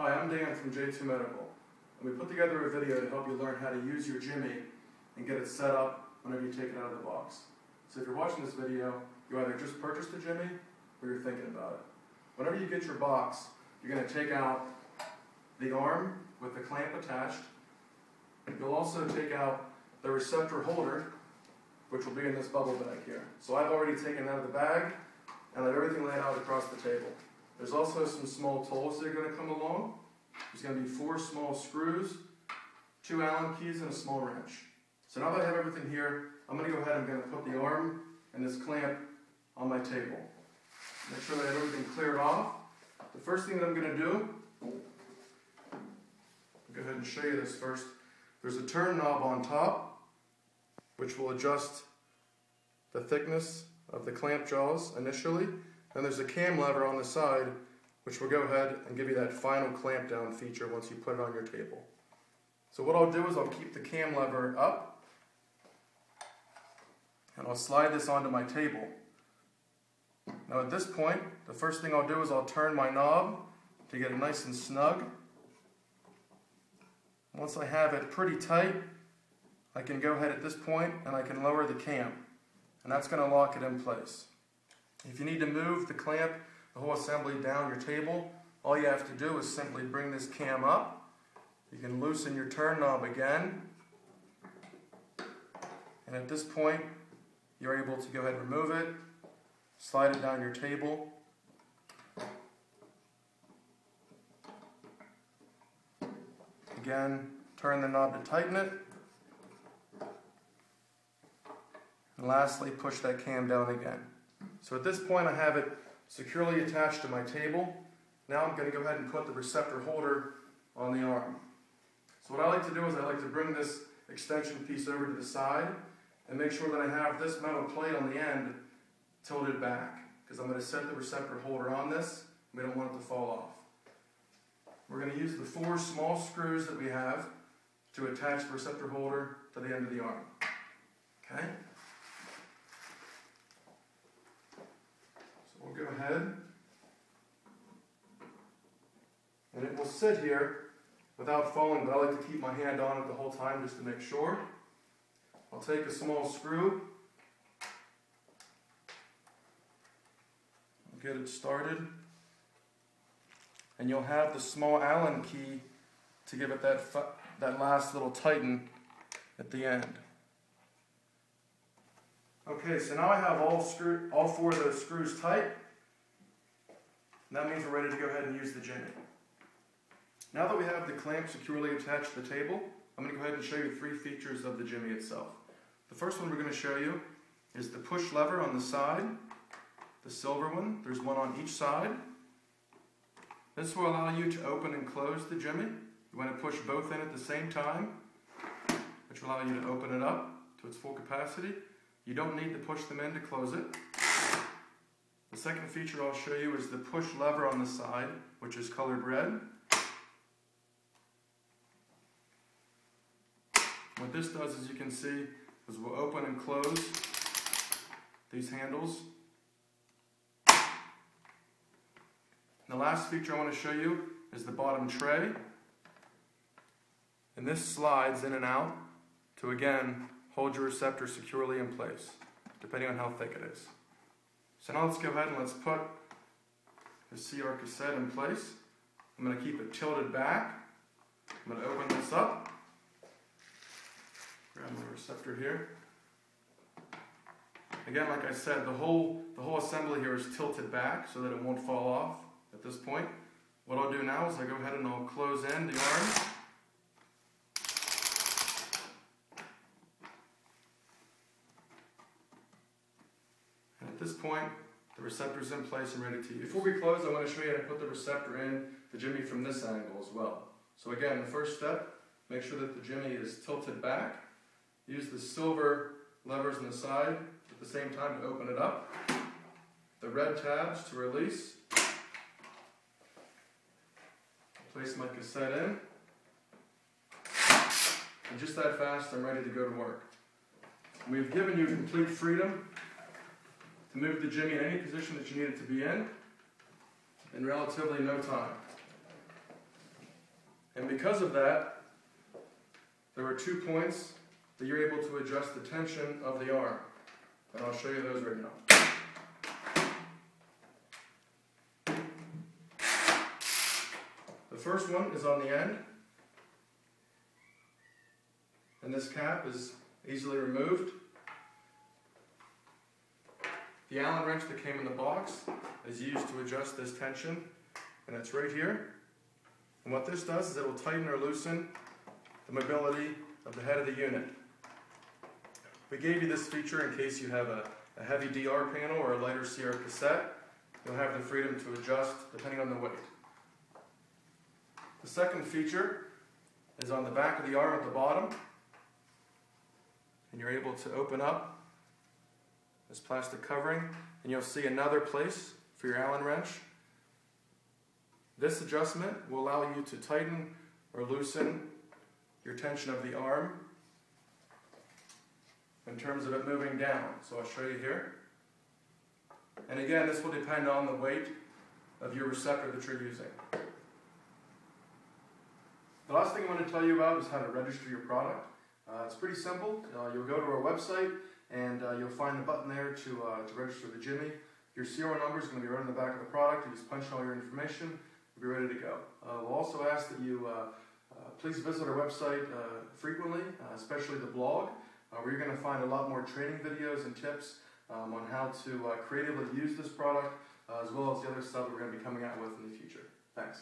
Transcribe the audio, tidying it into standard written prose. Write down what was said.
Hi, I'm Dan from J2 Medical, and we put together a video to help you learn how to use your Gymie and get it set up whenever you take it out of the box. So if you're watching this video, you either just purchased a Gymie or you're thinking about it. Whenever you get your box, you're going to take out the arm with the clamp attached. You'll also take out the receptor holder, which will be in this bubble bag here. So I've already taken it out of the bag and let everything lay out across the table. There's also some small tools that are going to come along. There's going to be 4 small screws, 2 Allen keys, and a small wrench. So now that I have everything here, I'm going to go ahead and I'm going to put the arm and this clamp on my table. Make sure that I have everything cleared off. The first thing that I'm going to do, I'll go ahead and show you this first. There's a turn knob on top, which will adjust the thickness of the clamp jaws initially. Then there's a cam lever on the side, which will go ahead and give you that final clamp down feature once you put it on your table. So what I'll do is I'll keep the cam lever up, and I'll slide this onto my table. Now at this point, the first thing I'll do is I'll turn my knob to get it nice and snug. Once I have it pretty tight, I can go ahead at this point and I can lower the cam, and that's going to lock it in place. If you need to move the clamp, the whole assembly down your table, all you have to do is simply bring this cam up. You can loosen your turn knob again, and at this point you're able to go ahead and remove it, slide it down your table. Again, turn the knob to tighten it. And lastly, push that cam down again. So at this point I have it securely attached to my table. Now I'm going to go ahead and put the receptor holder on the arm. So what I like to do is I like to bring this extension piece over to the side and make sure that I have this metal plate on the end tilted back, because I'm going to set the receptor holder on this. We don't want it to fall off. We're going to use the 4 small screws that we have to attach the receptor holder to the end of the arm. Okay? So we'll go ahead, and it will sit here without falling, but I like to keep my hand on it the whole time just to make sure. I'll take a small screw, get it started, and you'll have the small Allen key to give it that last little tighten at the end. Okay, so now I have all 4 of those screws tight, and that means we're ready to go ahead and use the Gymie. Now that we have the clamp securely attached to the table, I'm going to go ahead and show you 3 features of the Gymie itself. The first one we're going to show you is the push lever on the side, the silver one. There's one on each side. This will allow you to open and close the Gymie. You want to push both in at the same time, which will allow you to open it up to its full capacity. You don't need to push them in to close it. The second feature I'll show you is the push lever on the side, which is colored red. What this does, as you can see, is we'll open and close these handles. The last feature I want to show you is the bottom tray. And this slides in and out to, again, hold your receptor securely in place, depending on how thick it is. So now let's go ahead and let's put the CR cassette in place. I'm going to keep it tilted back. I'm going to open this up. Grab my receptor here. Again, like I said, the whole assembly here is tilted back so that it won't fall off at this point. What I'll do now is I go ahead and I'll close in the arm. And at this point, the receptor's in place and ready to use. Before we close, I want to show you how to put the receptor in the Gymie from this angle as well. So again, the first step, make sure that the Gymie is tilted back. Use the silver levers on the side at the same time to open it up. The red tabs to release. Place my cassette in. And just that fast, I'm ready to go to work. We've given you complete freedom to move the Gymie in any position that you need it to be in relatively no time. And because of that, there are 2 points that you're able to adjust the tension of the arm. And I'll show you those right now. The first one is on the end. And this cap is easily removed. The Allen wrench that came in the box is used to adjust this tension, and it's right here. And what this does is it will tighten or loosen the mobility of the head of the unit. We gave you this feature in case you have a heavy DR panel or a lighter CR cassette. You'll have the freedom to adjust depending on the weight. The second feature is on the back of the arm at the bottom, and you're able to open up this plastic covering, and you'll see another place for your Allen wrench. This adjustment will allow you to tighten or loosen your tension of the arm in terms of it moving down. So I'll show you here. And again, this will depend on the weight of your receptor that you're using. The last thing I want to tell you about is how to register your product. It's pretty simple. You'll go to our website and you'll find the button there to register the Gymie. Your serial number is going to be right on the back of the product. You just punch in all your information, you'll be ready to go. We'll also ask that you please visit our website frequently, especially the blog, where you're going to find a lot more training videos and tips on how to creatively use this product, as well as the other stuff that we're going to be coming out with in the future. Thanks.